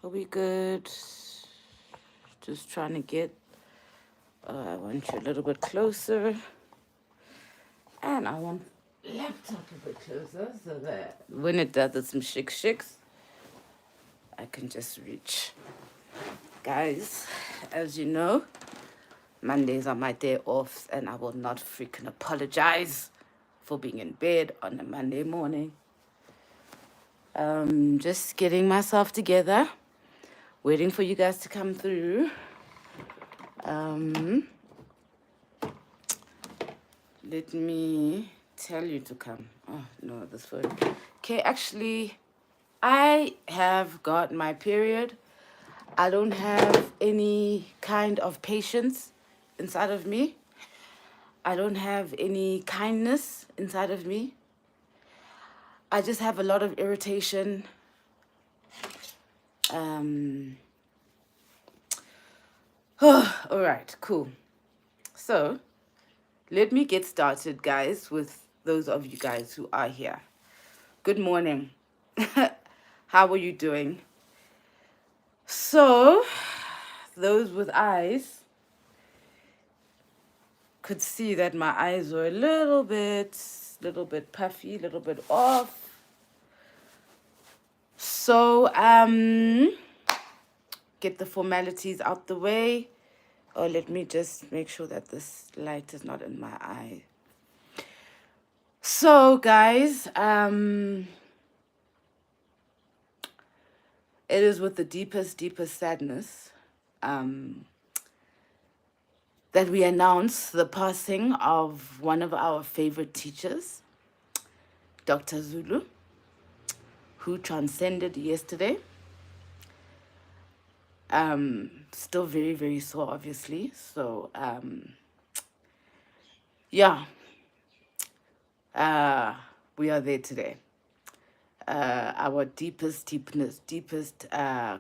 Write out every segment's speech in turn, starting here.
Are we good? Just trying to get, I want you a little bit closer. And I want laptop a bit closer so that when it does its some shakes, I can just reach. Guys, as you know, Mondays are my day off, and I will not freaking apologize for being in bed on a Monday morning. Just getting myself together, waiting for you guys to come through. Let me tell you to come. Oh, no, this phone. Okay, actually, I have got my period. I don't have any kind of patience inside of me. I don't have any kindness inside of me. I just have a lot of irritation. All right, cool. So, let me get started, guys, with those of you guys who are here. Good morning. How are you doing? So, those with eyes could see that my eyes were a little bit puffy, a little bit off. So, get the formalities out the way. Oh, let me just make sure that this light is not in my eye. So, guys, it is with the deepest sadness that we announce the passing of one of our favorite teachers, Dr. Zulu, who transcended yesterday. Still very sore, obviously. So, yeah, we are there today. Our deepest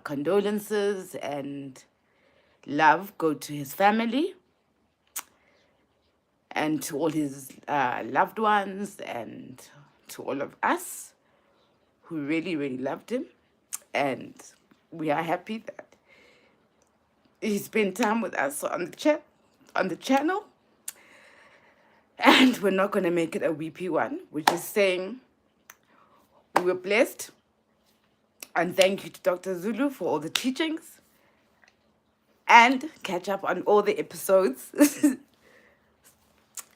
condolences and love go to his family and to all his loved ones and to all of us who really loved him. And we are happy that he spent time with us on the channel. And we're not going to make it a weepy one. We're just saying we were blessed. And thank you to Dr. Zulu for all the teachings. And catch up on all the episodes.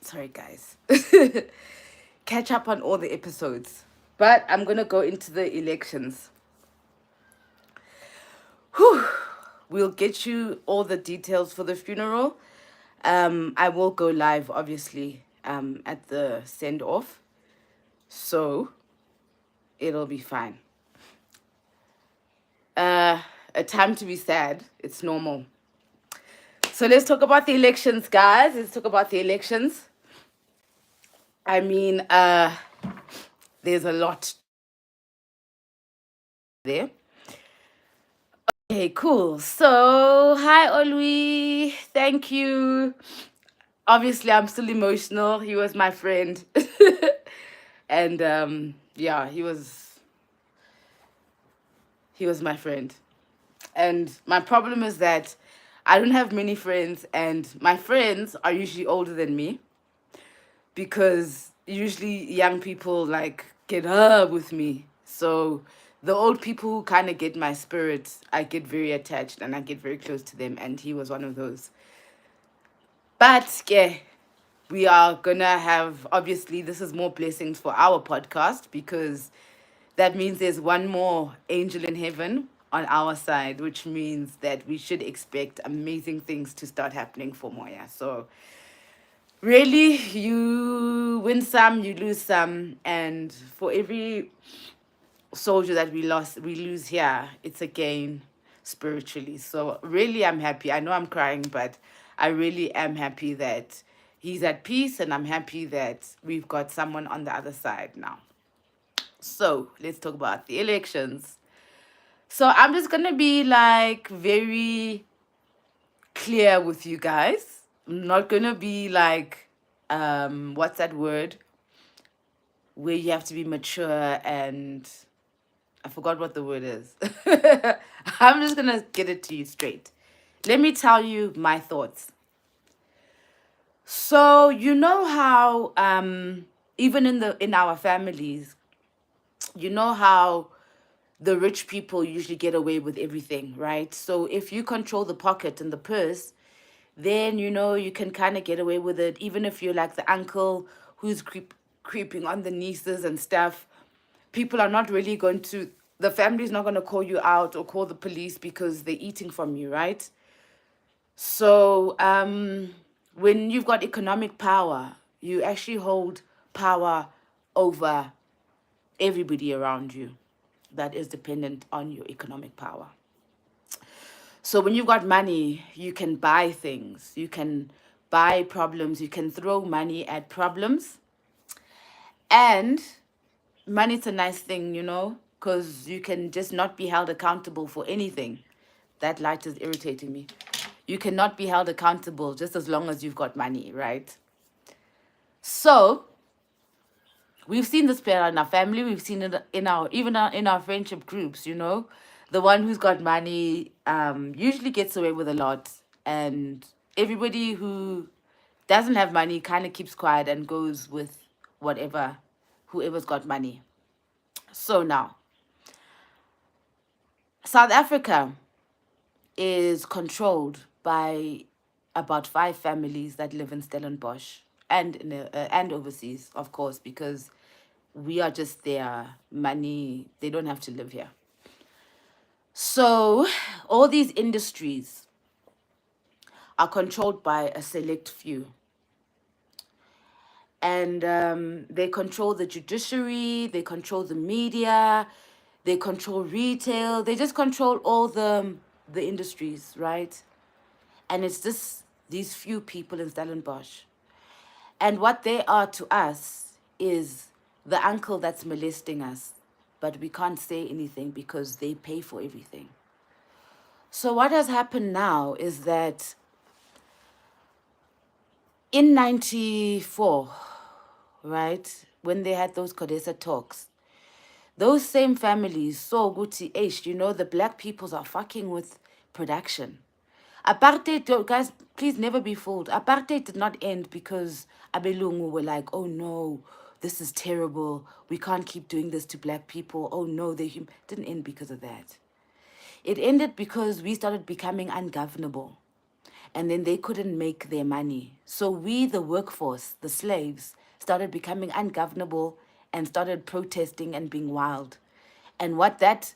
Sorry, guys. Catch up on all the episodes. But I'm going to go into the elections. Whew. We'll get you all the details for the funeral. I will go live, obviously, at the send-off. So, it'll be fine. A time to be sad. It's normal. So, let's talk about the elections, guys. Let's talk about the elections. I mean, there's a lot there. Okay, cool. So, hi, Olui. Thank you. Obviously, I'm still emotional. He was my friend. And, yeah, he was my friend. And my problem is that I don't have many friends, and my friends are usually older than me because usually young people like get with me. So the old people who kind of get my spirit, I get very attached and I get very close to them, and he was one of those. But yeah, we are gonna have, obviously this is more blessings for our podcast because that means there's one more angel in heaven on our side, which means that we should expect amazing things to start happening for Moya. So really, you win some, you lose some, and for every soldier that we lose here, it's a gain spiritually. So really, I'm happy. I know I'm crying, but I really am happy that he's at peace, and I'm happy that we've got someone on the other side now. So let's talk about the elections. So I'm just gonna be like very clear with you guys. I'm not gonna be like what's that word? Where you have to be mature and I forgot what the word is. I'm just going to get it to you straight. Let me tell you my thoughts. So, you know how even in our families, you know how the rich people usually get away with everything, right? So if you control the pocket and the purse, then you can kind of get away with it, even if you're like the uncle who's creeping on the nieces and stuff. People are not really going to, the family's not going to call you out or call the police because they're eating from you, right? So when you've got economic power, you actually hold power over everybody around you that is dependent on your economic power. So when you've got money, you can buy things, you can buy problems, you can throw money at problems. And money's a nice thing, because you can just not be held accountable for anything. That light is irritating me. You cannot be held accountable just as long as you've got money, right? So we've seen this play out in our family. We've seen it in our friendship groups. The one who's got money usually gets away with a lot, and everybody who doesn't have money kind of keeps quiet and goes with whoever's got money. So now, South Africa is controlled by about 5 families that live in Stellenbosch and overseas, of course, because we are just their money. They don't have to live here. So all these industries are controlled by a select few. And they control the judiciary, they control the media, they control retail, they just control all the industries, right? And it's just these few people in Stellenbosch. And what they are to us is the uncle that's molesting us, but we can't say anything because they pay for everything. So what has happened now is that in 94, right, when they had those CODESA talks, those same families saw Guti H, the black peoples are fucking with production. Apartheid, guys, please never be fooled. Apartheid did not end because Abelungu were like, oh no, this is terrible. We can't keep doing this to black people. Oh no, didn't end because of that. It ended because we started becoming ungovernable. And then they couldn't make their money. So we, the workforce, the slaves, started becoming ungovernable and started protesting and being wild. And what that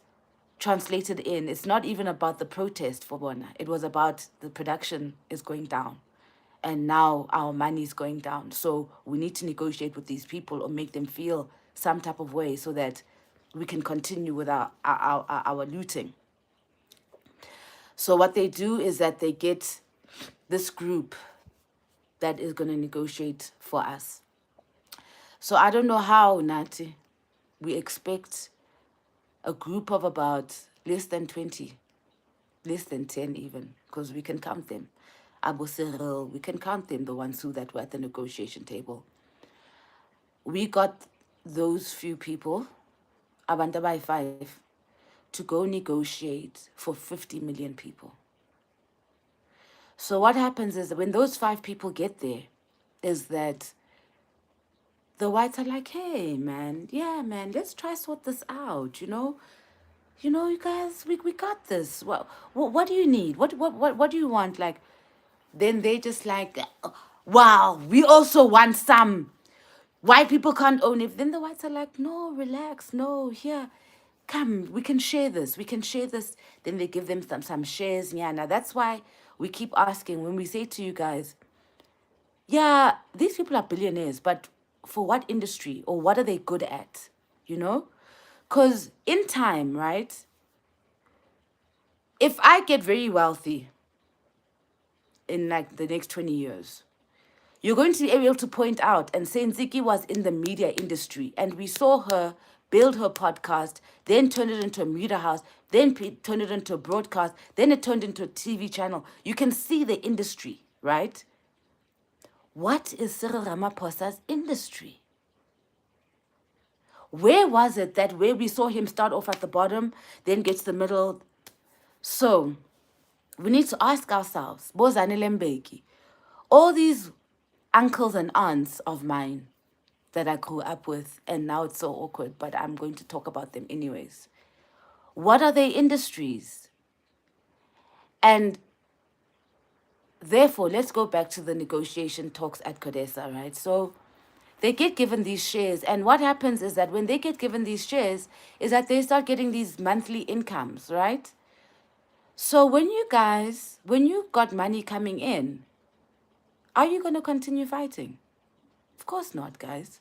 translated in, it's not even about the protest for Bona. It was about the production is going down. And now our money is going down. So we need to negotiate with these people or make them feel some type of way so that we can continue with our looting. So what they do is that they get this group that is going to negotiate for us. So I don't know how, Nati, we expect a group of about less than 20, less than 10 even, because we can count them. Abu Cyril, we can count them, the ones that were at the negotiation table. We got those few people, Abanda by 5, to go negotiate for 50 million people. So what happens is that when those 5 people get there, is that the whites are like, hey, man, yeah, man, let's try sort this out, you guys, we got this. What do you need? What do you want? Like, then they just like, wow, we also want some. White people can't own it. Then the whites are like, no, relax, no, here, come, we can share this. We can share this. Then they give them some shares. Yeah, now that's why we keep asking when we say to you guys, yeah, these people are billionaires, but for what industry or what are they good at? Because in time, right? If I get very wealthy in like the next 20 years, you're going to be able to point out and say Nziki was in the media industry and we saw her build her podcast, then turn it into a media house, then turn it into a broadcast, then it turned into a TV channel. You can see the industry, right? What is Cyril Ramaphosa's industry? Where was it that where we saw him start off at the bottom, then gets the middle, So we need to ask ourselves, Bozani Lembeki, all these uncles and aunts of mine that I grew up with, and now it's so awkward, but I'm going to talk about them anyways. What are their industries? And therefore, let's go back to the negotiation talks at CODESA, right? So they get given these shares, and what happens is that when they get given these shares, is that they start getting these monthly incomes, right? So when you got money coming in, are you going to continue fighting? Of course not, guys.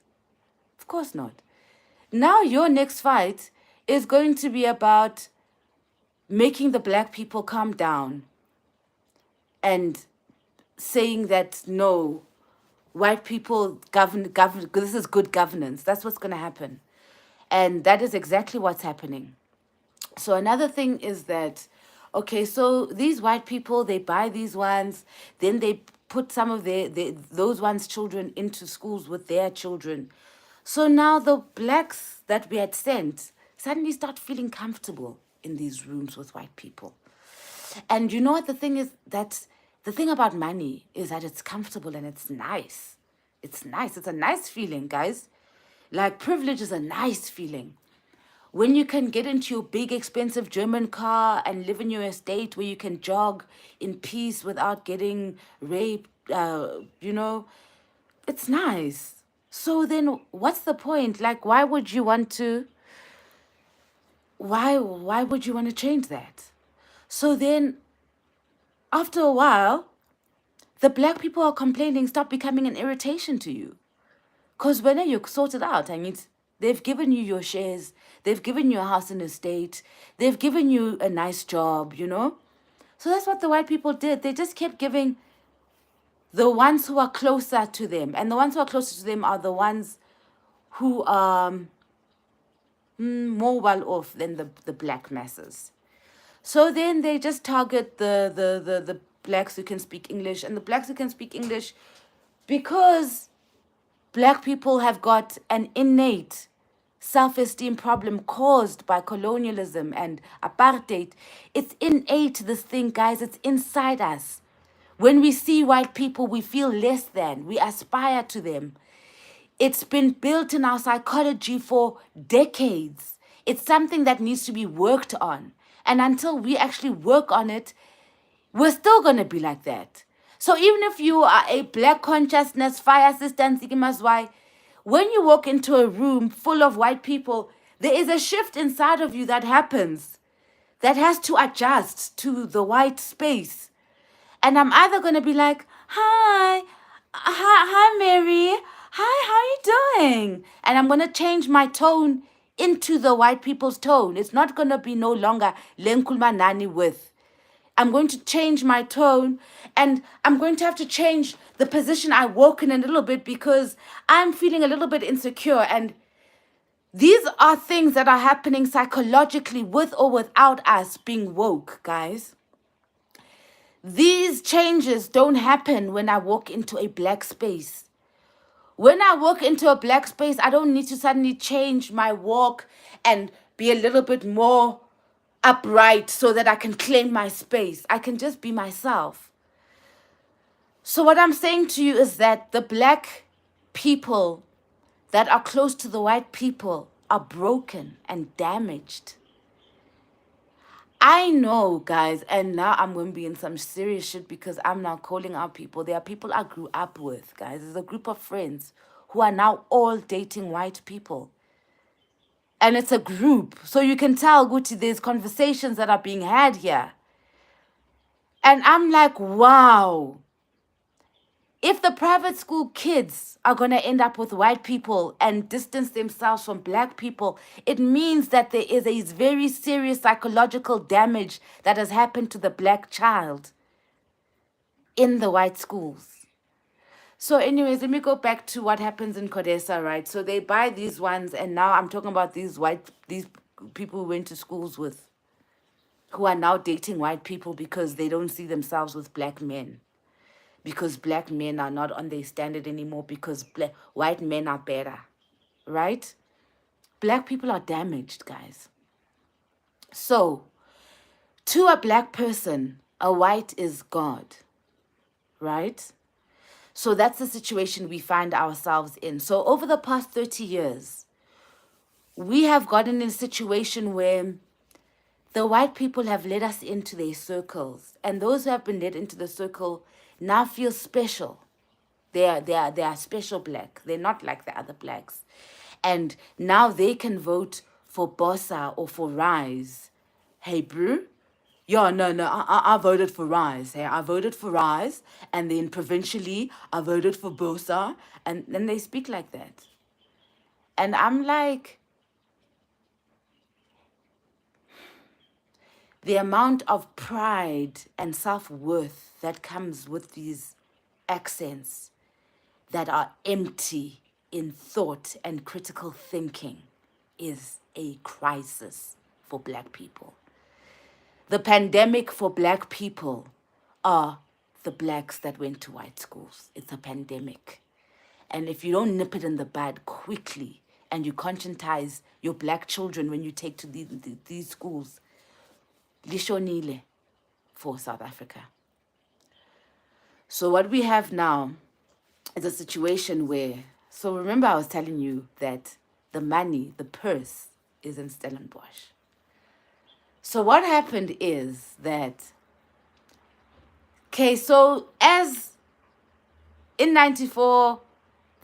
Of course not. Now your next fight is going to be about making the black people calm down and saying that no, white people govern, this is good governance. That's what's going to happen. And that is exactly what's happening. So another thing is that, okay, so these white people, they buy these ones, then they put some of those ones' children into schools with their children. So now the blacks that we had sent suddenly start feeling comfortable in these rooms with white people. And you know what the thing is? That the thing about money is that it's comfortable and it's nice. It's nice. It's a nice feeling, guys. Like privilege is a nice feeling. When you can get into your big expensive German car and live in your estate where you can jog in peace without getting raped, it's nice. So then what's the point? Like, why would you want to change that? So then after a while, the black people are complaining stop becoming an irritation to you. Because when you sort it out, they've given you your shares, they've given you a house and estate, they've given you a nice job, So that's what the white people did. They just kept giving the ones who are closer to them. And the ones who are closer to them are the ones who are more well off than the black masses. So then they just target the blacks who can speak English, and the blacks who can speak English because black people have got an innate self-esteem problem caused by colonialism and apartheid. It's innate, this thing, guys. It's inside us. When we see white people, we feel less than. We aspire to them. It's been built in our psychology for decades. It's something that needs to be worked on. And until we actually work on it, we're still going to be like that. So even if you are a black consciousness, fire assistant, why, when you walk into a room full of white people, there is a shift inside of you that happens that has to adjust to the white space. And I'm either going to be like, hi, Mary. Hi, how are you doing? And I'm going to change my tone into the white people's tone. It's not going to be no longer lenkulma nani with. I'm going to change my tone, and I'm going to have to change the position I walk in a little bit because I'm feeling a little bit insecure. And these are things that are happening psychologically with or without us being woke, guys. These changes don't happen when I walk into a black space. When I walk into a black space, I don't need to suddenly change my walk and be a little bit more upright so that I can claim my space. I can just be myself. So what I'm saying to you is that the black people that are close to the white people are broken and damaged. I know, guys, and now I'm going to be in some serious shit because I'm now calling out people. There are people I grew up with, guys. There's a group of friends who are now all dating white people. And it's a group. So you can tell, Gucci, there's conversations that are being had here. And I'm like, wow. If the private school kids are going to end up with white people and distance themselves from black people, it means that there is a very serious psychological damage that has happened to the black child in the white schools. So anyways, let me go back to what happens in CODESA, right? So they buy these ones, and now I'm talking about these people who went to schools with, who are now dating white people because they don't see themselves with black men. Because black men are not on their standard anymore because white men are better, right? Black people are damaged, guys. So To a black person, a white is God, right? So that's the situation we find ourselves in. So over the past 30 years, we have gotten in a situation where the white people have led us into their circles. And those who have been led into the circle now feel special. They are special black. They're not like the other blacks. And now they can vote for Bossa or for Rise. Hey, bro. Yeah, no, I voted for Rise. Hey, I voted for Rise. And then provincially, I voted for Bossa. And then they speak like that. And I'm like, the amount of pride and self-worth that comes with these accents that are empty in thought and critical thinking is a crisis for black people. The pandemic for black people are the blacks that went to white schools. It's a pandemic. And if you don't nip it in the bud quickly and you conscientize your black children when you take to these schools, lishonile for South Africa. So what we have now is a situation where, so remember I was telling you that the money, the purse is in Stellenbosch. So what happened is that, okay, so as in 94,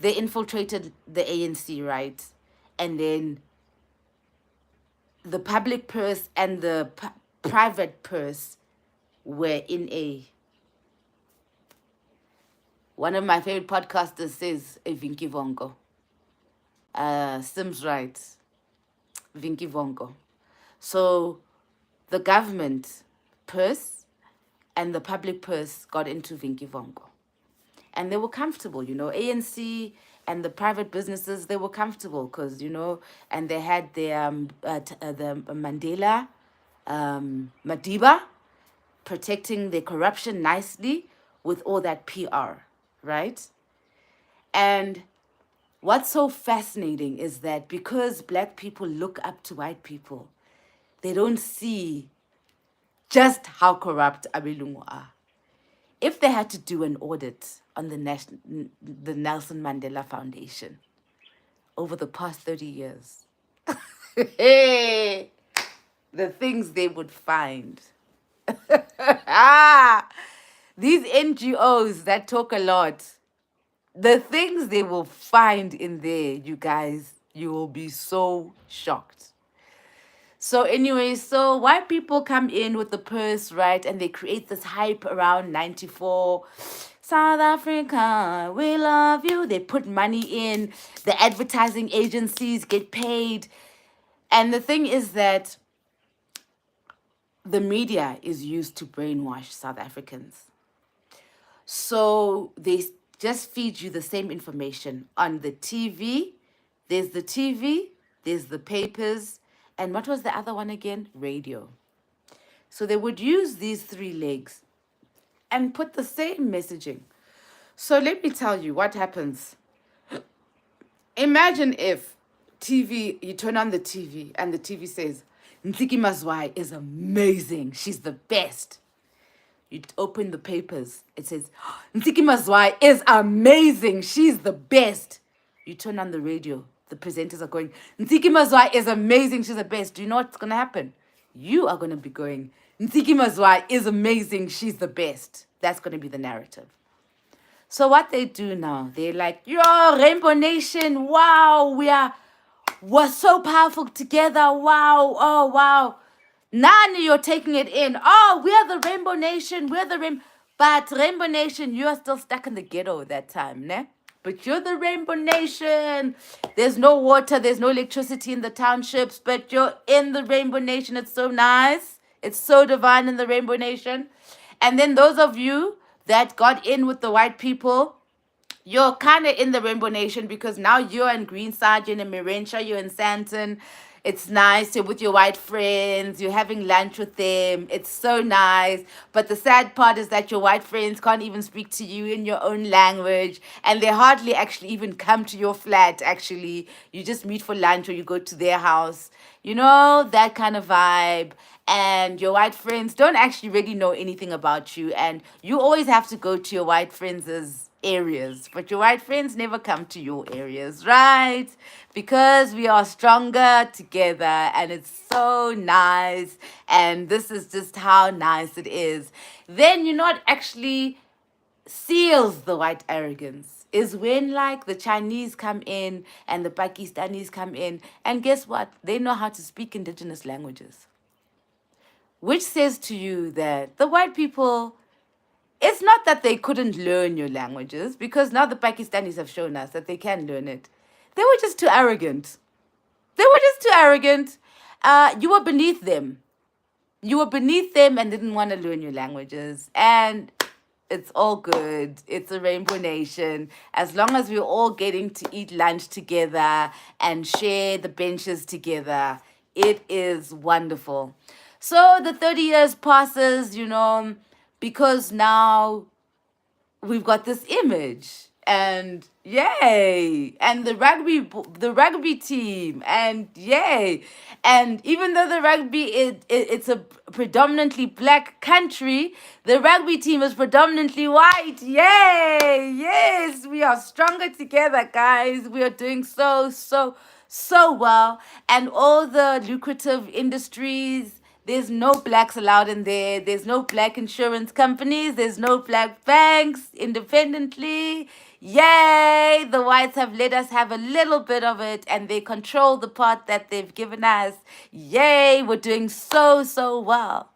they infiltrated the ANC, right? And then the public purse and the private purse were in a, one of my favorite podcasters says, a Vinky Vongo. Sim's right. Vinky Vongo. So the government purse and the public purse got into Vinky Vongo. And they were comfortable, ANC and the private businesses, they were comfortable because, and they had their, the Mandela, Madiba, protecting their corruption nicely with all that PR, right? And what's so fascinating is that because black people look up to white people, they don't see just how corrupt Abelungu are. If they had to do an audit on the Nelson Mandela Foundation over the past 30 years, the things they would find. These NGOs that talk a lot, the things they will find in there, you guys, you will be so shocked. So anyway, so white people come in with the purse, right? And they create this hype around 94. South Africa, we love you. They put money in. The advertising agencies get paid. And the thing is that the media is used to brainwash South Africans. So they just feed you the same information on the TV. There's the TV, there's the papers, and what was the other one again? Radio. So they would use these three legs and put the same messaging. So let me tell you what happens. Imagine if TV, you turn on the TV and the TV says, Ntiki Mazwai is amazing. She's the best. You open the papers. It says, Ntiki Mazwai is amazing. She's the best. You turn on the radio. The presenters are going, Ntiki Mazwai is amazing. She's the best. Do you know what's going to happen? You are going to be going, Ntiki Mazwai is amazing. She's the best. That's going to be the narrative. So what they do now, they're like, yo, Rainbow Nation, wow, we're so powerful together. Wow, oh, wow. Nani, you're taking it in. Oh, we're the Rainbow Nation. We're the Rainbow. But Rainbow Nation, you are still stuck in the ghetto at that time, ne? But you're the Rainbow Nation. There's no water. There's no electricity in the townships. But you're in the Rainbow Nation. It's so nice. It's so divine in the Rainbow Nation. And then those of you that got in with the white people, you're kind of in the Rainbow Nation because now you're in Greenside, you're in Mirentia, you're in Sandton. It's nice. You're with your white friends. You're having lunch with them. It's so nice. But the sad part is that your white friends can't even speak to you in your own language. And they hardly actually even come to your flat, actually. You just meet for lunch or you go to their house. You know, that kind of vibe. and your white friends don't actually really know anything about you, and you always have to go to your white friends' areas, but your white friends never come to your areas, right? Because we are stronger together, and it's so nice, and this is just how nice it is. Then you're not actually seals the white arrogance is when like the Chinese come in and the Pakistanis come in, and guess what? They know how to speak indigenous languages, which says to you that the white people, it's not that they couldn't learn your languages, because now the Pakistanis have shown us that they can learn it. They were just too arrogant. They were just too arrogant. You were beneath them. You were beneath them and didn't want to learn your languages. And it's all good. It's a rainbow nation. As long as we're all getting to eat lunch together and share the benches together, it is wonderful. So the 30 years passes, because now we've got this image, and yay, and the rugby team, and yay. And even though the rugby it's a predominantly black country, the rugby team is predominantly white. Yay, yes, we are stronger together, guys. We are doing so well, and all the lucrative industries, there's no blacks allowed in there. There's no black insurance companies. There's no black banks independently. Yay! The whites have let us have a little bit of it, and they control the part that they've given us. Yay! We're doing so well.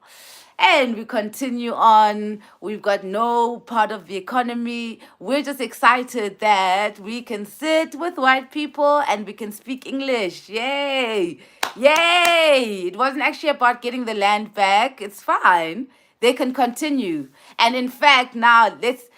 And we continue on. We've got no part of the economy. We're just excited that we can sit with white people and we can speak English. Yay! Yay! It wasn't actually about getting the land back. It's fine. They can continue. And in fact, now let's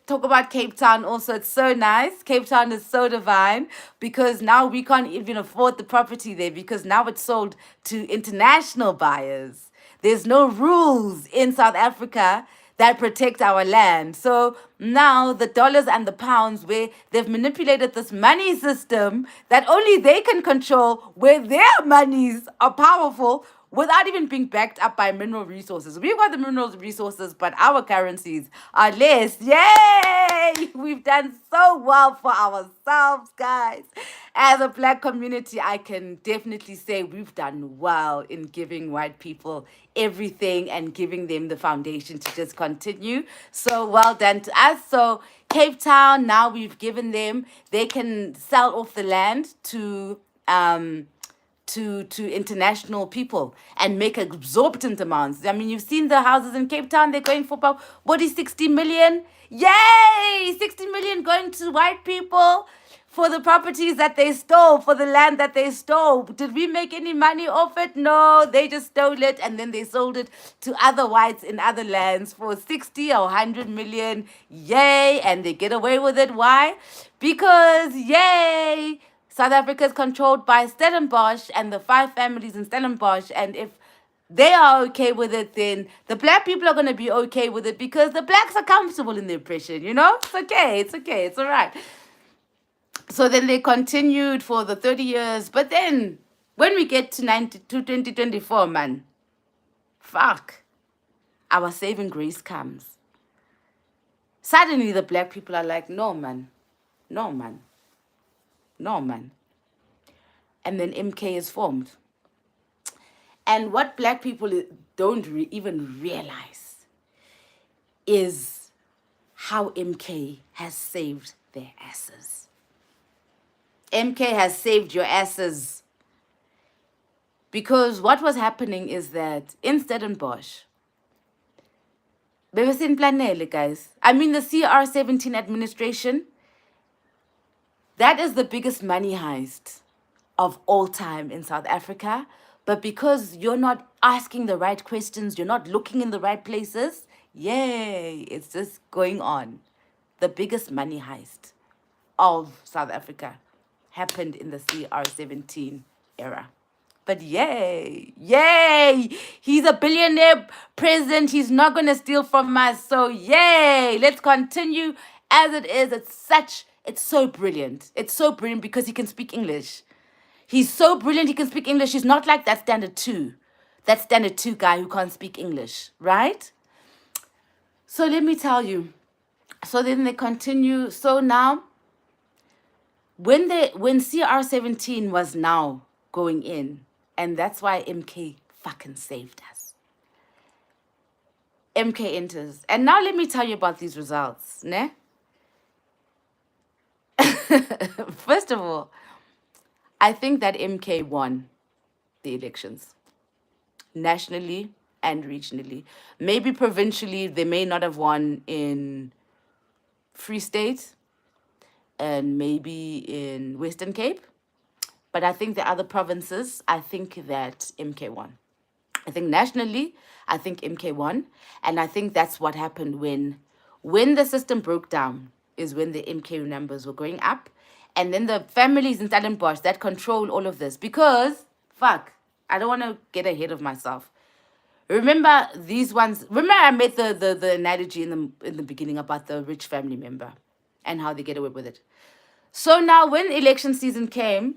talk about Cape Town also. It's so nice. Cape Town is so divine, because now we can't even afford the property there, because now it's sold to international buyers. There's no rules in South Africa that protect our land. So now the dollars and the pounds, where they've manipulated this money system that only they can control, where their monies are powerful, without even being backed up by mineral resources. We've got the mineral resources, but our currencies are less. Yay! We've done so well for ourselves, guys. As a black community, I can definitely say we've done well in giving white people everything and giving them the foundation to just continue. So well done to us. So Cape Town, now we've given them, they can sell off the land to international people and make exorbitant amounts. I mean, you've seen the houses in Cape Town, they're going for about 60 million. Yay! 60 million going to white people for the properties that they stole, for the land that they stole. Did we make any money off it? No, they just stole it and then they sold it to other whites in other lands for 60 or 100 million. Yay! And they get away with it. Why? Because, yay! South Africa is controlled by Stellenbosch and the 5 families in Stellenbosch. And if they are okay with it, then the black people are going to be okay with it, because the blacks are comfortable in the oppression, It's okay. It's okay. It's all right. So then they continued for the 30 years. But then when we get to 2024, man, fuck, our saving grace comes. Suddenly the black people are like, no, man. No, man. No, man. And then MK is formed. And what black people don't even realize is how MK has saved their asses. MK has saved your asses. Because what was happening is that in Stellenbosch, guys. I mean, the CR17 administration, that is the biggest money heist of all time in South Africa. But because you're not asking the right questions, you're not looking in the right places, yay, it's just going on. The biggest money heist of South Africa happened in the CR17 era. But yay, he's a billionaire president. He's not going to steal from us. So yay, let's continue as it is. It's so brilliant. It's so brilliant because he can speak English. He's so brilliant, he can speak English. He's not like that standard 2. That standard 2 guy who can't speak English, right? So let me tell you. So then they continue. So now, when CR17 was now going in, and that's why MK fucking saved us. MK enters. And now let me tell you about these results, ne? First of all, I think that MK won the elections nationally and regionally. Maybe provincially, they may not have won in Free State and maybe in Western Cape. But I think the other provinces, I think that MK won. I think nationally, I think MK won. And I think that's what happened when the system broke down, is when the MK numbers were going up. And then the families in Stellenbosch that control all of this. Because, fuck, I don't want to get ahead of myself. Remember these ones. Remember I made the analogy in the beginning about the rich family member and how they get away with it. So now when election season came,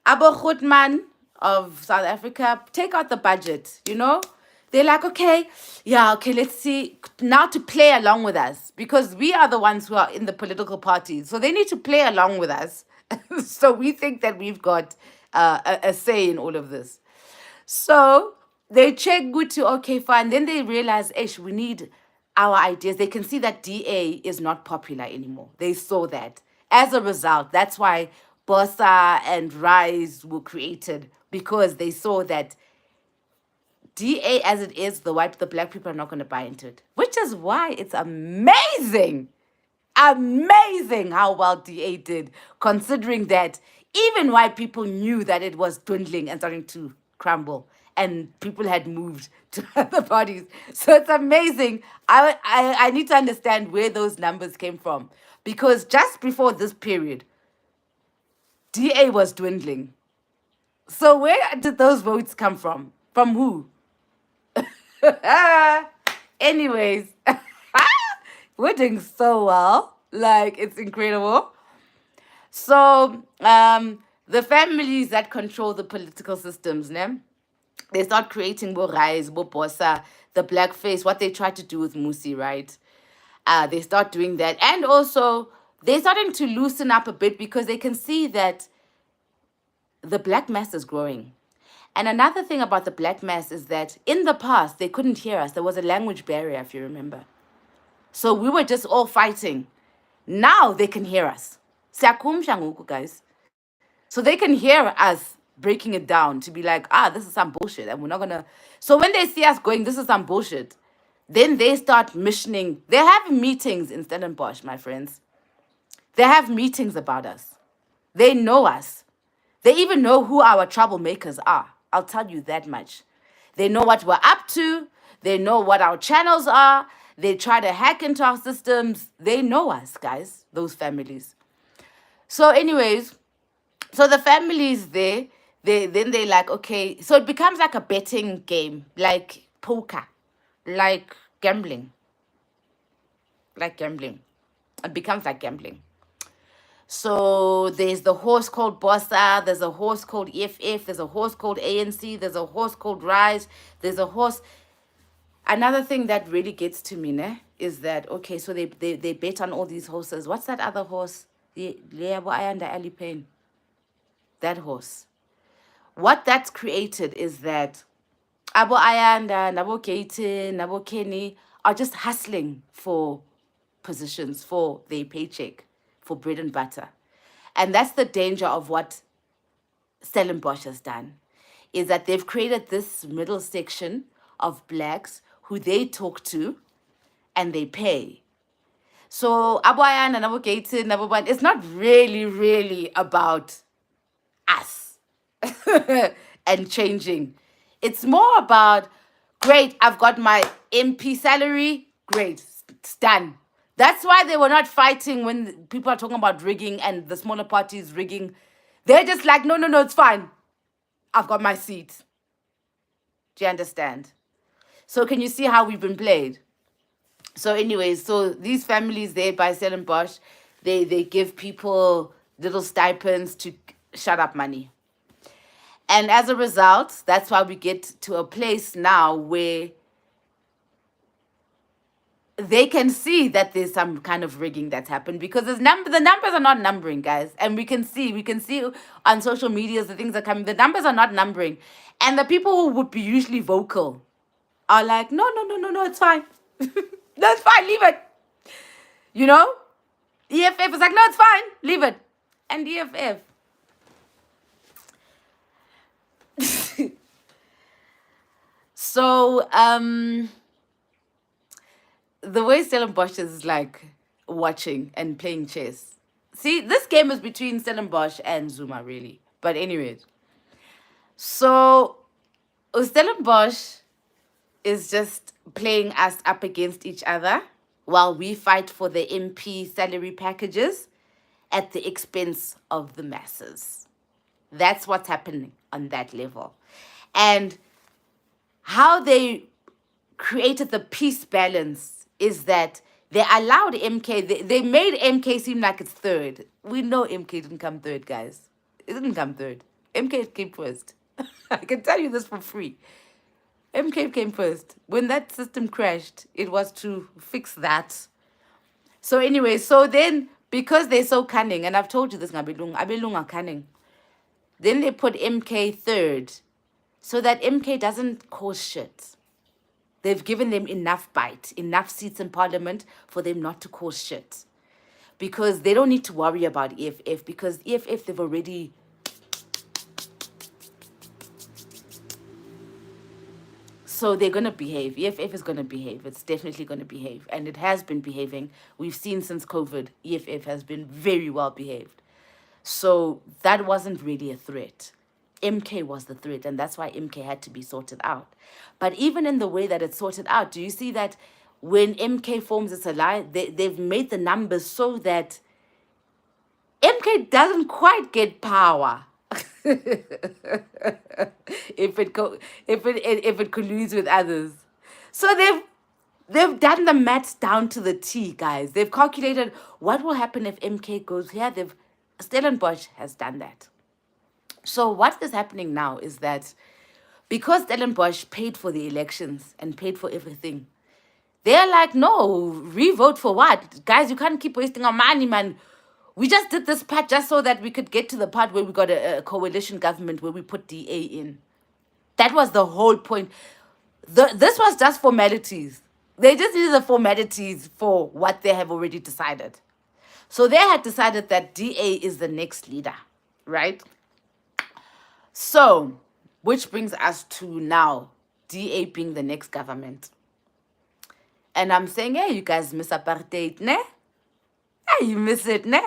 Abo Goodman of South Africa take out the budget, you know? They're like, okay, let's see. Now to play along with us, because we are the ones who are in the political parties. So they need to play along with us. So we think that we've got a say in all of this. So they check Gutu, okay, fine. Then they realize, we need our ideas. They can see that DA is not popular anymore. They saw that. As a result, that's why Bossa and Rise were created, because they saw that DA as it is, the black people are not going to buy into it. Which is why it's amazing how well DA did, considering that even white people knew that it was dwindling and starting to crumble, and people had moved to other parties. So it's amazing. I need to understand where those numbers came from, because just before this period, DA was dwindling. So where did those votes come from? From who? Anyways, we're doing so well. Like, it's incredible. So, the families that control the political systems, ne? They start creating Bo Rise, Bo Bossa, the blackface, what they tried to do with Musi, right? They start doing that. And also, they're starting to loosen up a bit, because they can see that the black mass is growing. And another thing about the black mass is that in the past, they couldn't hear us. There was a language barrier, if you remember. So we were just all fighting. Now they can hear us. Siyakumsha ngoku, guys. So they can hear us breaking it down to be like, this is some bullshit, and we're not gonna. So when they see us going, this is some bullshit, then they start missioning. They have meetings in Stellenbosch, my friends. They have meetings about us. They know us. They even know who our troublemakers are. I'll tell you that much. They know what we're up to. They know what our channels are. They try to hack into our systems. They know us, guys, those families. So anyways, so the families there, they like, okay, so it becomes like a betting game, like poker, like gambling. Like gambling. It becomes like gambling. So there's the horse called Bossa, there's a horse called EFF, there's a horse called ANC, there's a horse called Rise, there's a horse. Another thing that really gets to me, ne, is that, okay, so they bet on all these horses. What's that other horse? That horse. What that's created is that Abo Ayanda, Nabo Keaton, Nabo Kenny are just hustling for positions, for their paycheck, for bread and butter. And that's the danger of what Stellenbosch has done, is that they've created this middle section of blacks who they talk to and they pay. So Abayan and Abogated, Naboban, it's not really about us and changing. It's more about, great, I've got my MP salary, great, it's done. That's why they were not fighting when people are talking about rigging and the smaller parties rigging. They're just like, no, it's fine. I've got my seat. Do you understand? So can you see how we've been played? So anyways, so these families there by Stellenbosch, they give people little stipends to shut up money. And as a result, that's why we get to a place now where they can see that there's some kind of rigging that's happened, because the numbers are not numbering, guys. And we can see on social media the things that come, the numbers are not numbering. And the people who would be usually vocal are like, no, no, no, no, no, it's fine. No, it's fine, leave it. You know? EFF is like, no, it's fine, leave it. And EFF. So, the way Stellenbosch is like watching and playing chess. See, this game is between Stellenbosch and Zuma, really. But anyways, so Stellenbosch is just playing us up against each other while we fight for the MP salary packages at the expense of the masses. That's what's happening on that level. And how they created the peace balance is that they allowed MK, they made MK seem like it's third. We know MK didn't come third, guys. It didn't come third. MK came first. I can tell you this for free. MK came first. When that system crashed, it was to fix that. So anyway, so then, because they're so cunning, and I've told you this, Abelung are cunning, then they put MK third so that MK doesn't cause shit. They've given them enough bite, enough seats in parliament for them not to cause shit. Because they don't need to worry about EFF, because EFF, they've already... So they're going to behave. EFF is going to behave. It's definitely going to behave. And it has been behaving. We've seen since COVID, EFF has been very well behaved. So that wasn't really a threat. MK was the threat, and that's why MK had to be sorted out. But even in the way that it's sorted out, do you see that when MK forms its alliance, they've made the numbers so that MK doesn't quite get power if it colludes with others. So they've done the maths down to the T, guys. They've calculated what will happen if MK goes here. Stellenbosch has done that. So what is happening now is that because Stellenbosch paid for the elections and paid for everything, they're like, no, re-vote for what? Guys, you can't keep wasting our money, man. We just did this part just so that we could get to the part where we got a coalition government where we put DA in. That was the whole point. This was just formalities. They just needed the formalities for what they have already decided. So they had decided that DA is the next leader, right? So, which brings us to now, DA being the next government. And I'm saying, hey, you guys miss apartheid, ne? Hey, you miss it, ne?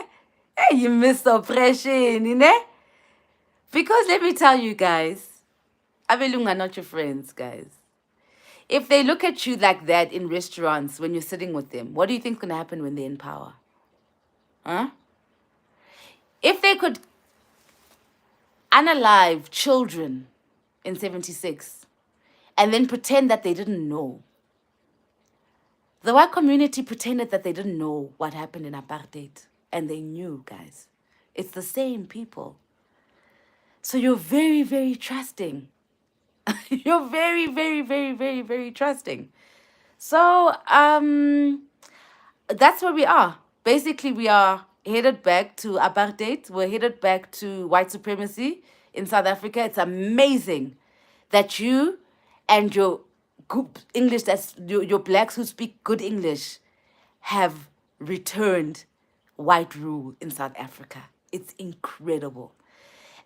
Hey, you miss oppression, ne? Because let me tell you guys, Abelung are not your friends, guys. If they look at you like that in restaurants when you're sitting with them, what do you think's going to happen when they're in power? Huh? If they could unalive children in 76 and then pretend that they didn't know, the white community pretended that they didn't know what happened in apartheid, and they knew, guys. It's the same people. So you're very, very trusting. You're very, very, very, very, very trusting. So that's where we are. Basically, we are headed back to apartheid. We're headed back to white supremacy in South Africa. It's amazing that you and your good English, that's your blacks who speak good English, have returned white rule in South Africa. It's incredible.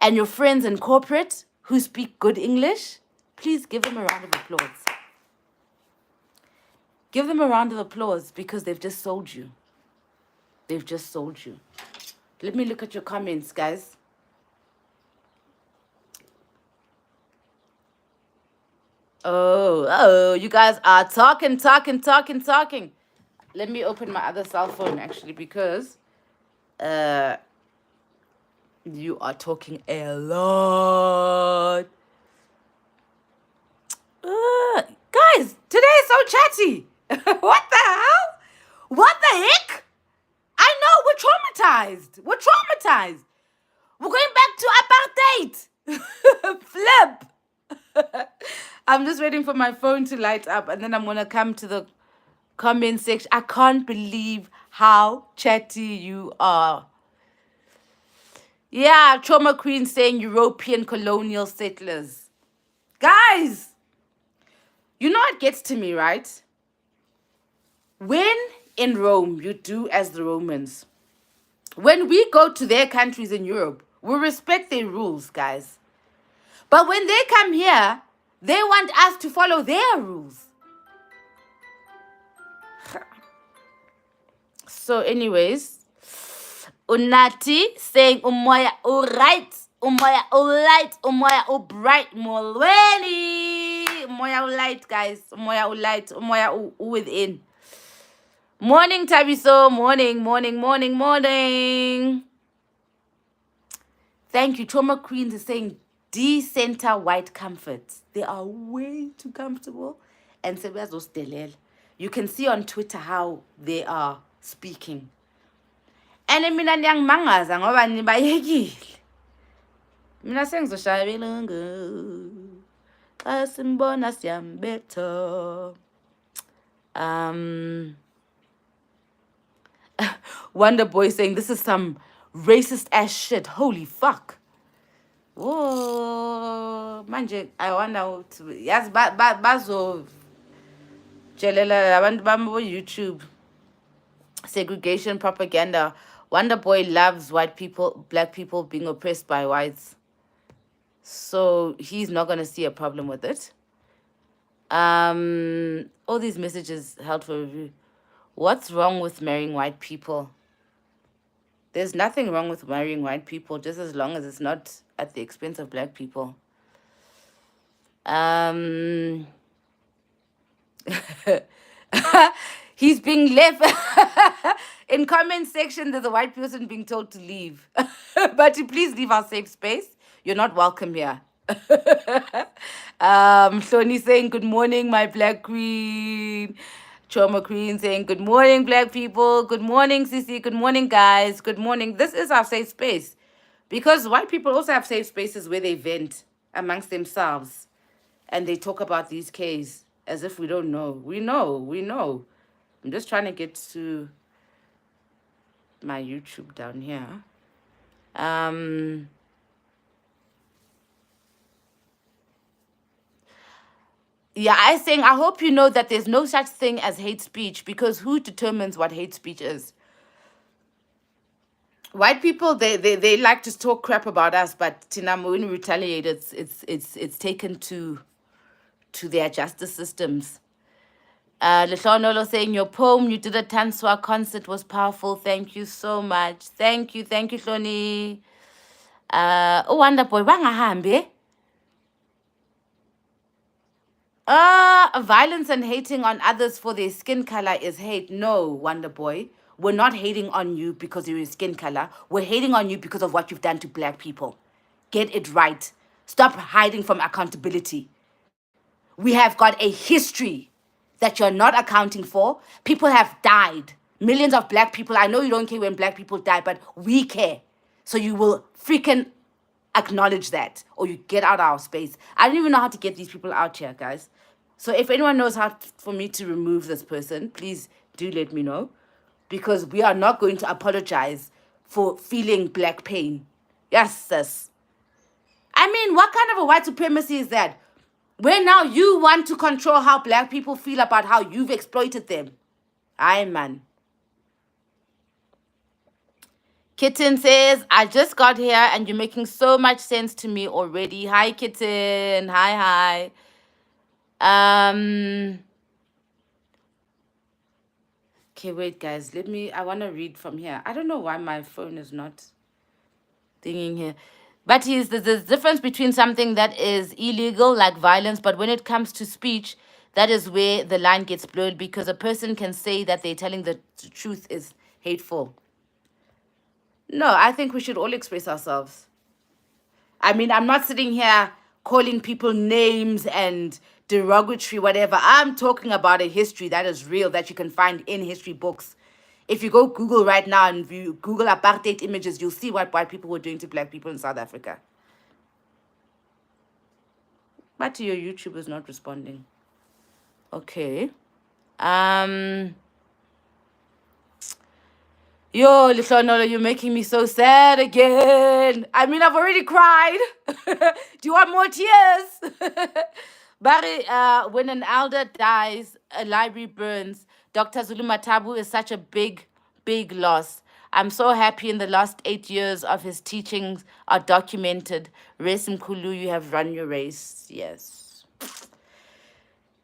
And your friends in corporate who speak good English, please give them a round of applause. Give them a round of applause because they've just sold you. They've just sold you. Let me look at your comments, guys. Oh, you guys are talking. Let me open my other cell phone, actually, because you are talking a lot. Guys, today is so chatty. What the hell? What the heck? I know, we're traumatized. We're going back to apartheid. Flip! I'm just waiting for my phone to light up and then I'm going to come to the comment section. I can't believe how chatty you are. Yeah, Trauma Queen saying European colonial settlers. Guys, you know what gets to me, right? When in Rome, you do as the Romans. When we go to their countries in Europe, we respect their rules, guys. But when they come here, they want us to follow their rules. So, anyways, Unati saying umoya right, umoya light, umoya bright, molweni, umoya light, guys, umoya light, umoya within. Morning, Tabiso, morning. Thank you. Trauma Queens is saying decenter white comforts. They are way too comfortable. And you can see on Twitter how they are speaking. And mina ngiyangimangaza ngoba nibayekile. Mina sengizoshaya belungu. Xa simbona siyambetha. Wonder Boy saying this is some racist ass shit. Holy fuck. Whoa, manje I wonder ukuthi yazi bazo jelela abantu bami YouTube segregation propaganda. Wonder Boy loves white people, black people being oppressed by whites. So he's not going to see a problem with it. All these messages held for review. What's wrong with marrying white people? There's nothing wrong with marrying white people, just as long as it's not at the expense of black people. He's being left in comment section. There's a white person being told to leave, but please leave our safe space. You're not welcome here. Shoni saying good morning, my black queen. Trauma Queen saying good morning, black people. Good morning, Sissy. Good morning, guys. Good morning. This is our safe space because white people also have safe spaces where they vent amongst themselves and they talk about these cases as if we don't know. We know. I'm just trying to get to my YouTube down here. Yeah, I hope you know that there's no such thing as hate speech because who determines what hate speech is? White people, they like to talk crap about us, but Tinam, when we retaliate, it's taken to their justice systems. Leshonolo saying your poem you did at Tanswa concert was powerful. Thank you so much. Thank you, Shoni. Oh, Wonder Boy, wangahambe? Violence and hating on others for their skin color is hate. No, Wonder Boy. We're not hating on you because of your skin color. We're hating on you because of what you've done to black people. Get it right. Stop hiding from accountability. We have got a history that you're not accounting for. People have died. Millions of black people. I know you don't care when black people die, but we care. So you will freaking acknowledge that or you get out of our space. I don't even know how to get these people out here, guys. So if anyone knows how for me to remove this person, please do let me know. Because we are not going to apologize for feeling black pain. Yes, sis. I mean, what kind of a white supremacy is that? Where now you want to control how black people feel about how you've exploited them. Aye, man. Kitten says, I just got here and you're making so much sense to me already. Hi, Kitten. Hi. Okay, wait, guys. I want to read from here. I don't know why my phone is not thinking here. But there's a difference between something that is illegal, like violence, but when it comes to speech, that is where the line gets blurred because a person can say that they're telling the truth is hateful. No, I think we should all express ourselves. I mean, I'm not sitting here calling people names and derogatory, whatever. I'm talking about a history that is real that you can find in history books. If you go Google right now and you Google apartheid images, you'll see what white people were doing to black people in South Africa. But your YouTube is not responding. Okay. Yo, Lishonolo, you're making me so sad again. I mean, I've already cried. Do you want more tears? Barry, when an elder dies, a library burns. Dr. Zulu Matabu is such a big, big loss. I'm so happy in the last 8 years of his teachings are documented. Race Mkulu, you have run your race. Yes.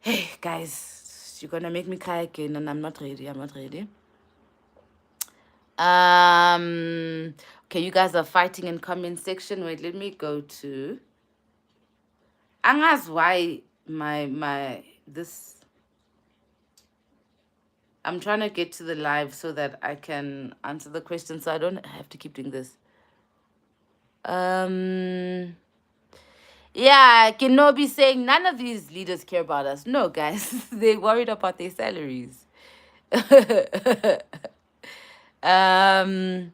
Hey, guys, you're going to make me cry again, and I'm not ready. I'm not ready. Okay, you guys are fighting in comment section. Wait, let me go to Anga's why my this I'm trying to get to the live so that I can answer the question so I don't have to keep doing this. Yeah, Kenobi saying none of these leaders care about us. No, guys, they're worried about their salaries. But in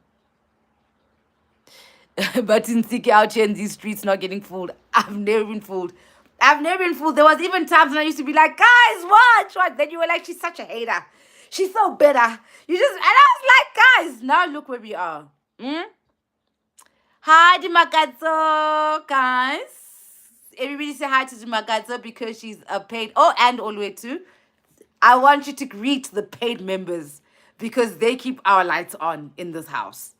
Siki out here in these streets not getting fooled. I've never been fooled. I've never been fooled. There was even times when I used to be like, guys, what? Then you were like, she's such a hater. She's so bitter. You just, and I was like, guys, now look where we are. Hi, Dimakazo, guys. Everybody say hi to Dimakazo because she's a paid, and Olwe too. I want you to greet the paid members because they keep our lights on in this house.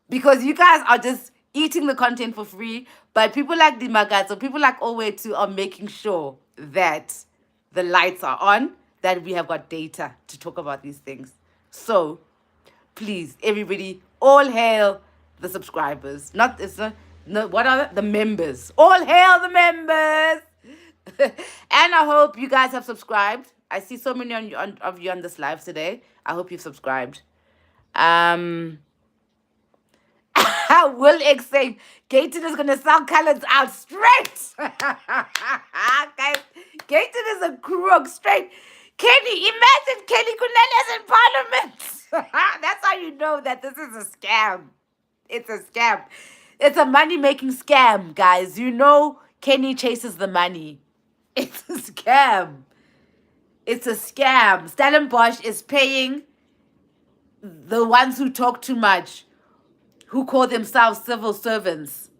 Because you guys are just eating the content for free, but people like the Magazo, people like Olwe too are making sure that the lights are on, that we have got data to talk about these things. So, please, everybody, all hail the subscribers. What are the members? All hail the members! And I hope you guys have subscribed. I see so many of you on this live today. I hope you've subscribed. Will X saying Gaten is gonna sell colors out straight. Guys, Gaten is a crook straight. Kenny, imagine Kenny Kunene is in parliament. That's how you know that this is a scam. It's a scam. It's a money-making scam, guys. You know Kenny chases the money. It's a scam. It's a scam. Stellenbosch is paying the ones who talk too much, who call themselves civil servants.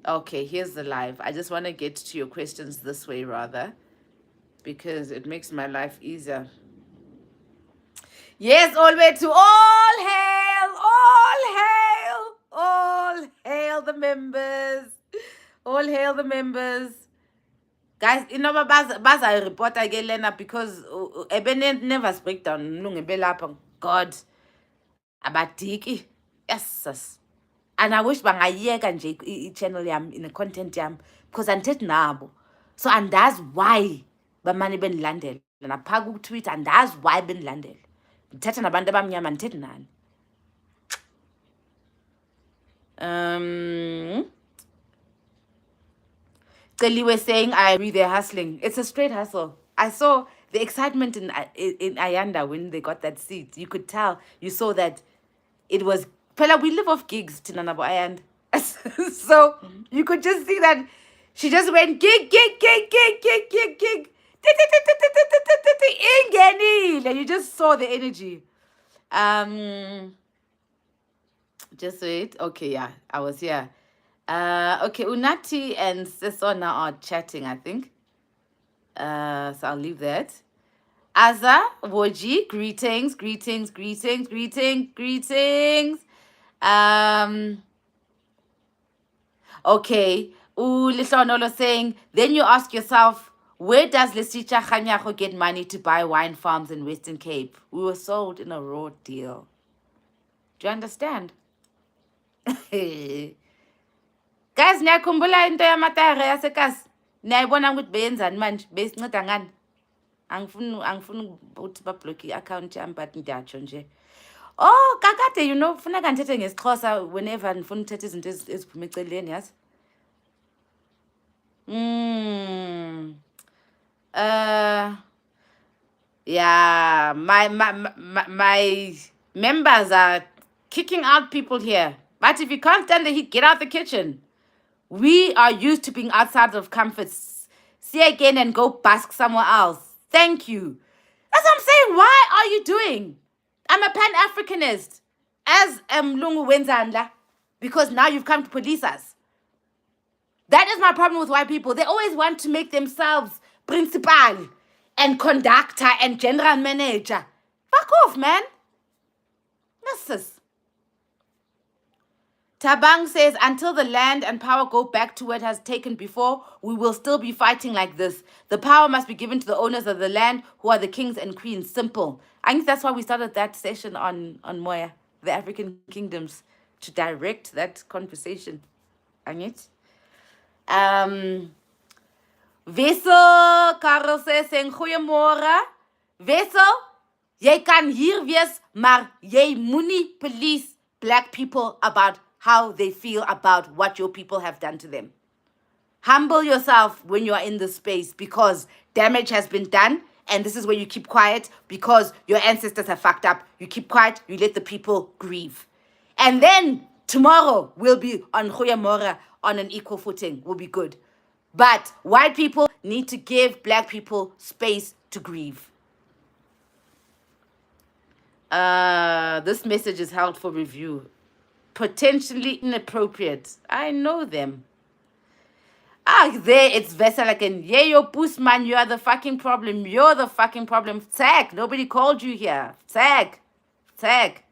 Okay, here's the live. I just want to get to your questions this way rather, because it makes my life easier. Yes, all the way to all hail the members. All hail the members. Guys, inoba baza report again Lena because ebene never breakdown nungebelapha God abadiki. Yes. And I wish bangayeka nje i-channel yam in the content yam because andithethi nabo. So andazi why bamane benilandela napha ku-Twitter andazi why benilandela. Ndithetha nabantu abamnyama andithethi nani. Keliwe saying I agree they're hustling. It's a straight hustle. I saw the excitement in Ayanda when they got that seat. You could tell. You saw that it was Pella, we live off gigs, Tinanabo Ayand. So you could just see that she just went gig. And you just saw the energy. Just wait. Okay, yeah, I was here. Okay, Unati and Sesona are chatting, I think. So I'll leave that. Aza, Woji, greetings. Okay. Lisonolo saying, then you ask yourself, where does Lesicha Khanyago get money to buy wine farms in Western Cape? We were sold in a raw deal. Do you understand? Guys, niyakhumbula into yamatayara yaseKasi. Niyayibona ukuthi beyenzani manje? Besinceda ngani? Angifuni ukuthi bablock i-account yami but ndiyatsho nje. Oh, kakade, you know, funeka ndithethe ngesiXhosa whenever ndifuna uthetha izinto eziphuma eceleni, yazi? Yeah, my members are kicking out people here. But if you can't stand the heat, get out the kitchen. We are used to being outside of comforts. See again and go bask somewhere else. Thank you. That's what I'm saying. Why are you doing? I'm a Pan-Africanist. As Mlungu Wenzandla. Because now you've come to police us. That is my problem with white people. They always want to make themselves principal and conductor and general manager. Fuck off, man. This. Tabang says, until the land and power go back to what it has taken before, we will still be fighting like this. The power must be given to the owners of the land, who are the kings and queens. Simple. I think that's why we started that session on Moya, the African kingdoms, to direct that conversation. Angit. Wessel, Karel says, goeiemorgen. Wessel, jy kan hier wees, maar jy moenie police black people about how they feel about what your people have done to them. Humble yourself when you are in this space, because damage has been done, and this is where you keep quiet because your ancestors have fucked up. You keep quiet, you let the people grieve. And then tomorrow we'll be on Goeiemorgen on an equal footing. We'll be good. But white people need to give black people space to grieve. This message is held for review. Potentially inappropriate. I know them. There it's Vessel again. Yeah, yo, Boos, man, you are the fucking problem. You're the fucking problem. Tag. Nobody called you here. Tag. Leanda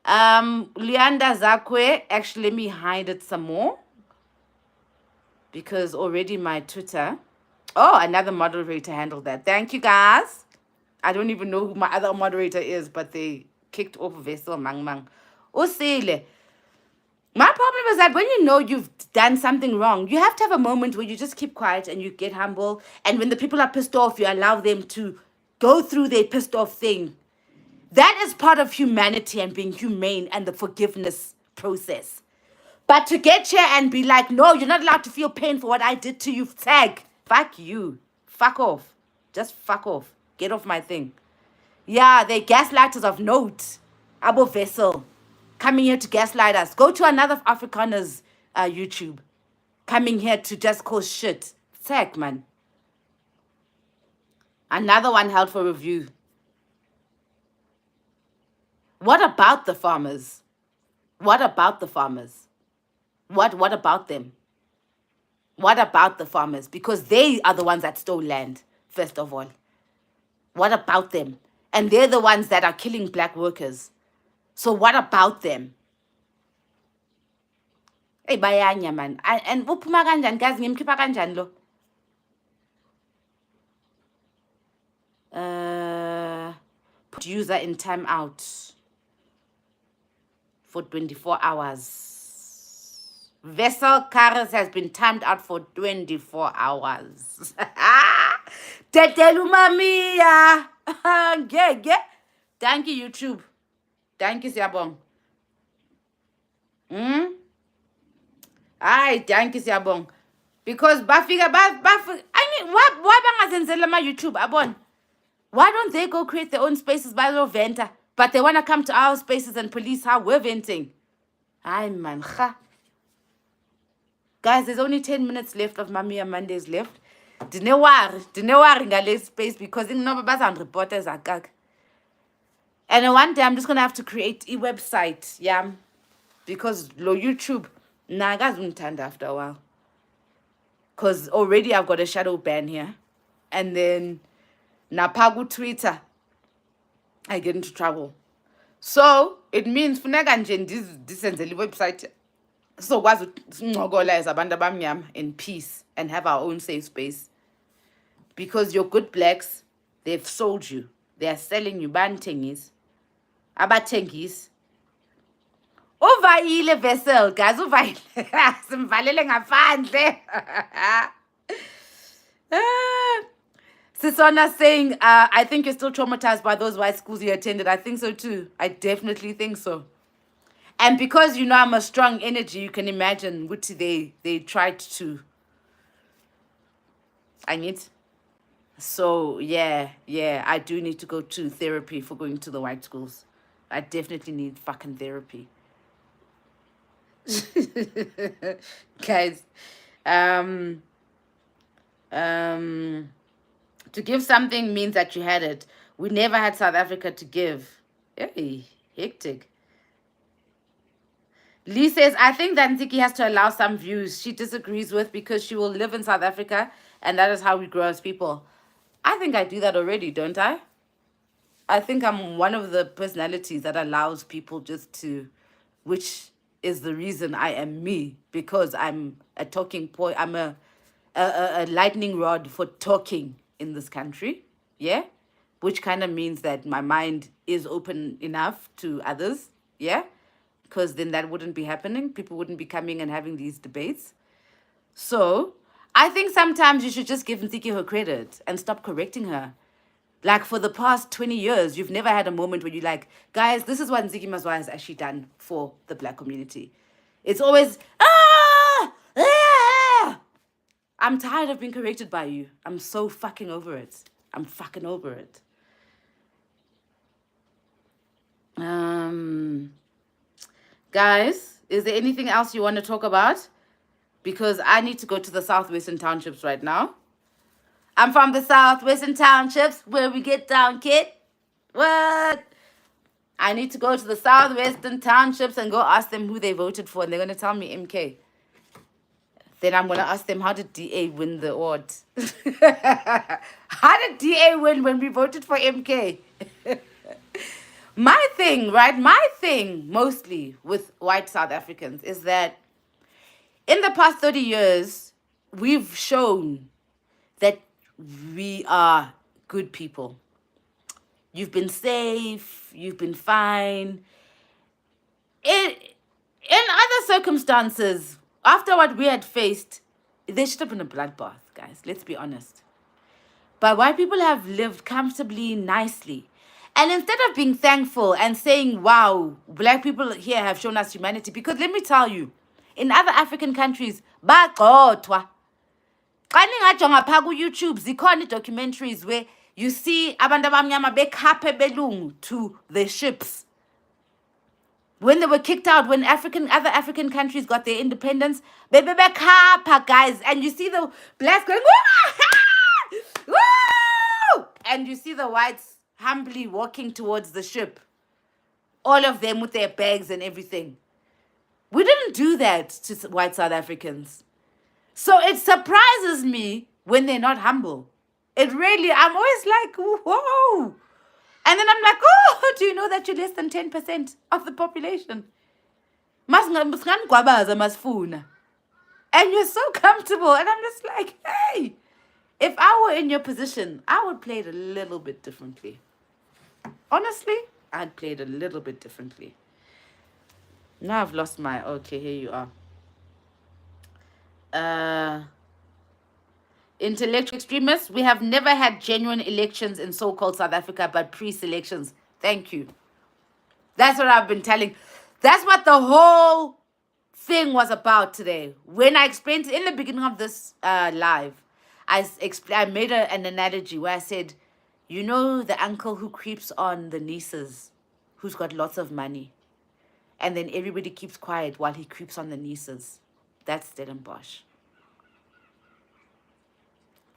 Zakwe. Actually, let me hide it some more. Because already my Twitter. Oh, another moderator handled that. Thank you, guys. I don't even know who my other moderator is, but they kicked off Vessel Mang. Osele. My problem is that when you know you've done something wrong, you have to have a moment where you just keep quiet and you get humble. And when the people are pissed off, you allow them to go through their pissed off thing. That is part of humanity and being humane and the forgiveness process. But to get here and be like, no, you're not allowed to feel pain for what I did to you. Tag. Fuck you. Fuck off. Just fuck off. Get off my thing. Yeah, they're gaslighters of note. Abo Vessel. Coming here to gaslight us. Go to another Afrikaner's YouTube. Coming here to just cause shit. Tag, man. Another one held for review. What about the farmers? What about the farmers? What about them? What about the farmers? Because they are the ones that stole land, first of all. What about them? And they're the ones that are killing black workers. So what about them? Hey, bayanya, man. And uphuma kanjani guys, ngimkhipha kanjani lo? Put user in timeout for 24 hours. Vessel Karas has been timed out for 24 hours. Tetelu Mamiya. Yeah. Thank you, YouTube. Thank you, Siyabong. Thank you, Siyabong. Because bafika, I mean, why bangazenzela ma YouTube, abon? Why don't they go create their own spaces by the venter? But they want to come to our spaces and police how we're venting. Ay, man. Guys, there's only 10 minutes left of Mamiya Mondays left. Dine worry ngale space because bazan reporters akak. And one day I'm just gonna have to create a website, yeah, because lo YouTube nagas untanda after a while. Cause already I've got a shadow ban here, and then napagu Twitter, I get into trouble. So it means funeka nje ndisenzele website so kwazi uncokola as abantu abamnyama in peace and have our own safe space. Because your good blacks, they've sold you. They are selling you bantengis. Abathengis. Uvayile Vessel, guys, uvayile. Simvalele ngaphandle. Sisona saying, I think you're still traumatized by those white schools you attended. I think so too. I definitely think so. And because you know I'm a strong energy, you can imagine what they tried to. So yeah, I do need to go to therapy for going to the white schools. I definitely need fucking therapy. Guys, um, um, to give something means that you had it. We never had South Africa to give. Hey, hectic. Lee says, I think that Nziki has to allow some views she disagrees with because she will live in South Africa and that is how we grow as people. I think I do that already, don't I? I think I'm one of the personalities that allows people just to, which is the reason I am me, because I'm a talking point. I'm a lightning rod for talking in this country. Yeah. Which kind of means that my mind is open enough to others. Yeah. Because then that wouldn't be happening. People wouldn't be coming and having these debates. So I think sometimes you should just give Ntiki her credit and stop correcting her. Like for the past 20 years, you've never had a moment where you're like, guys, this is what Nziki Mazwa has actually done for the black community. It's always, ah. I'm tired of being corrected by you. I'm so fucking over it. I'm fucking over it. Guys, is there anything else you want to talk about? Because I need to go to the Southwestern Townships right now. I'm from the Southwestern Townships where we get down, kid. What? I need to go to the Southwestern Townships and go ask them who they voted for. And they're going to tell me MK. Then I'm going to ask them, how did DA win the award? How did DA win when we voted for MK? My thing, right? My thing mostly with white South Africans is that in the past 30 years, we've shown that we are good people. You've been safe, you've been fine. In other circumstances, after what we had faced, there should have been a bloodbath, guys. Let's be honest. But white people have lived comfortably, nicely. And instead of being thankful and saying, wow, black people here have shown us humanity, because let me tell you, in other African countries, bagxothwa. Xa ningajonga phaa ku-YouTube, zikhona documentaries where you see abantu abamnyama bekhaphe belungu to the ships. When they were kicked out, when other African countries got their independence, bebebekhapha, guys, and you see the blacks going, woo! And you see the whites humbly walking towards the ship. All of them with their bags and everything. We didn't do that to white South Africans. So it surprises me when they're not humble. It really, I'm always like, whoa. And then I'm like, oh, do you know that you're less than 10% of the population? And you're so comfortable. And I'm just like, hey, if I were in your position, I would play it a little bit differently. Honestly, I'd play it a little bit differently. Now I've lost my, okay, here you are. Intellectual extremists, we have never had genuine elections in so-called South Africa, but pre-selections. Thank you. That's what I've been telling. That's what the whole thing was about today. When I explained in the beginning of this live, I made an analogy where I said, you know the uncle who creeps on the nieces, who's got lots of money, and then everybody keeps quiet while he creeps on the nieces. That's Stellenbosch.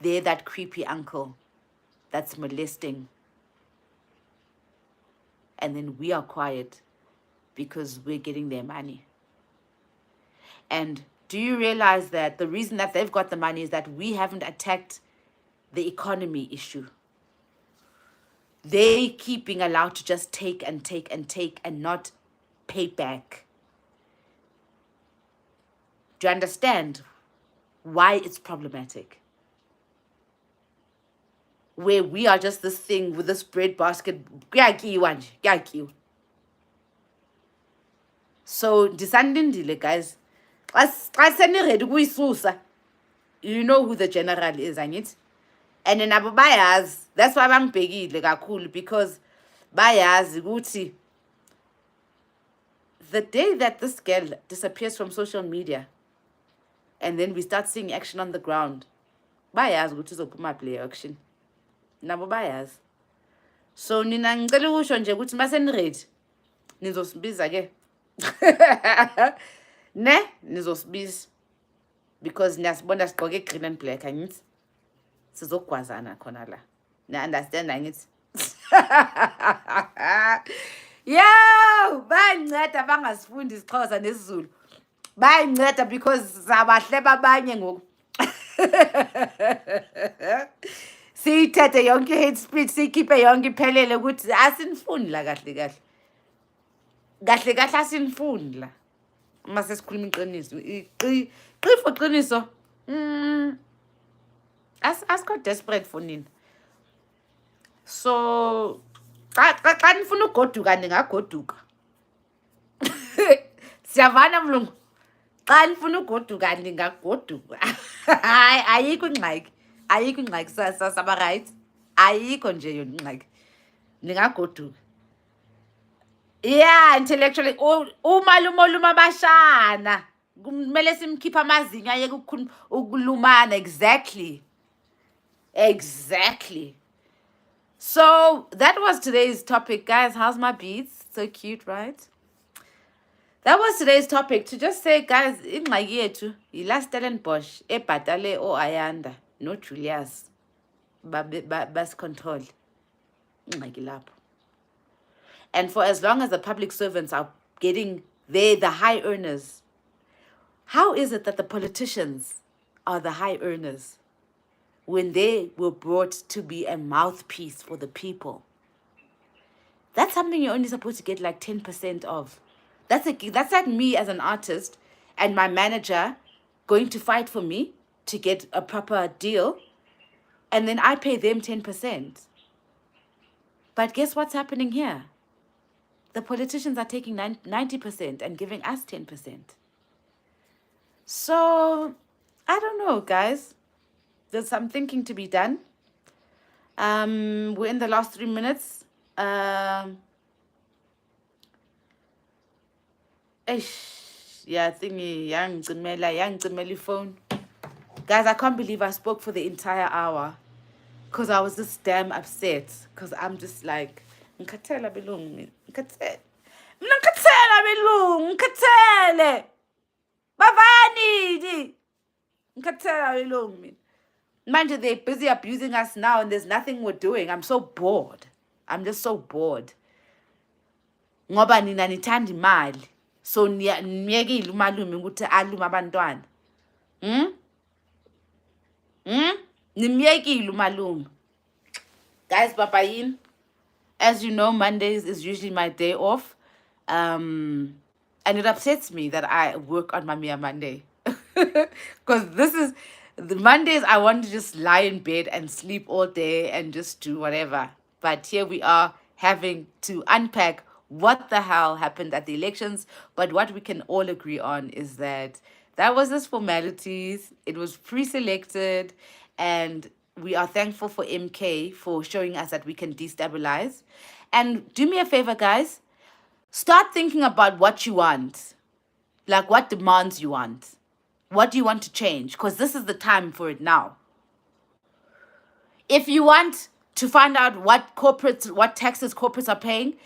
They're that creepy uncle that's molesting. And then we are quiet because we're getting their money. And do you realize that the reason that they've got the money is that we haven't attacked the economy issue? They keep being allowed to just take and take and take and not pay back. Do you understand why it's problematic? Where we are just this thing with this bread basket. So, disandindile, guys. You know who the general is, ain't? And then abo bayaz. That's why I'm bangibhekile kakhulu, because bayazi ukuthi the day that this girl disappears from social media and then we start seeing action on the ground, bayazi ukuthi uzophuma play action. Nabo bayazi. So nina ngicela ukusho nje ukuthi mase niready nizosibiza ke. Ne nizosibiza because niyasibona sigqoke green and black angithi sizogwazana khona la ni-understand angithi yo bayanceda bangasifundi isixhosa nesizulu bayanceda because sabahleba abanye ngoku siyithethe yonke i-hate speech siyikhiphe yonke iphelele ukuthi asinifuni la kahle kahle kahle asinifuni la uma sesikhuluma iqiniso qifo qiniso asikho desperate for nina so xa nifuna ugoduka ningagoduka siyavana mlungu xa nifuna ugoduka ningagoduka hayi ayikho ingxaki saba right ayikho nje yona ingxaki ningagoduka yeah intellectually umaluma abashana kumele simkhipha amazinyo ayeke ukulumana exactly so that was today's topic guys. How's my beats? So cute, right? That was today's topic, to just say guys ingxaki yethu yila Stellenbosch ebhatale Ayanda no Julius basicontrol ingxaki lapho. And for as long as the public servants are getting the high earners, how is it that the politicians are the high earners when they were brought to be a mouthpiece for the people? That's something you're only supposed to get like 10% of. That's like me as an artist and my manager going to fight for me to get a proper deal, and then I pay them 10%. But guess what's happening here? The politicians are taking 90% and giving us 10%. So, I don't know, guys. There's some thinking to be done. We're in the last 3 minutes. Yeah, thingy, young Cimeli phone. Guys, I can't believe I spoke for the entire hour because I was just damn upset because I'm just like, ngikhathela belungu, ngikhathele belungu, ngikhathele bavani, ngikhathela belungu mina. Mind you, they're busy abusing us now and there's nothing we're doing. I'm so bored. I'm just so bored. Ngoba nina nithanda imali. So niyekile umalume ukuthi alume abantwana. Nimyekile umalume. Guys, babayini. As you know, Mondays is usually my day off. And it upsets me that I work on Mamiya Monday. Because the Mondays I want to just lie in bed and sleep all day and just do whatever. But here we are having to unpack what the hell happened at the elections. But what we can all agree on is that was just formalities. It was pre-selected, and we are thankful for MK for showing us that we can destabilize. And do me a favor, guys. Start thinking about what you want. Like what demands you want. What do you want to change? Because this is the time for it now. If you want to find out what taxes corporates are paying,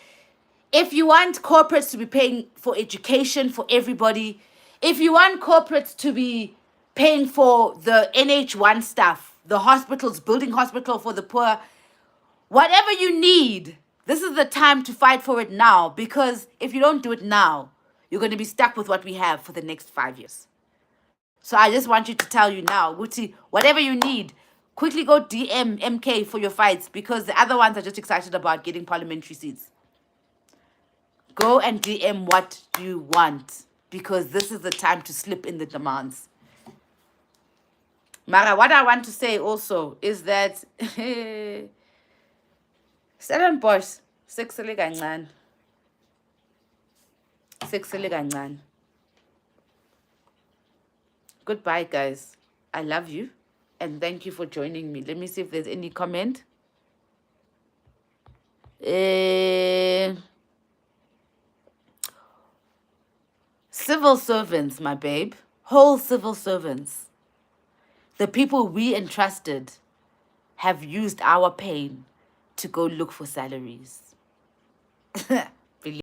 if you want corporates to be paying for education for everybody, if you want corporates to be paying for the NH1 stuff, the hospitals, building hospital for the poor, whatever you need, this is the time to fight for it now, because if you don't do it now, you're going to be stuck with what we have for the next 5 years. So I just want you to tell you now, Guti, whatever you need, quickly go DM MK for your fights, because the other ones are just excited about getting parliamentary seats. Go and DM what you want, because this is the time to slip in the demands. Mara, what I want to say also is that Stellenbosch sekusele kancane. Sekusele kancane. Goodbye, guys. I love you. And thank you for joining me. Let me see if there's any comment. Civil servants, my babe. Whole civil servants. The people we entrusted have used our pain to go look for salaries.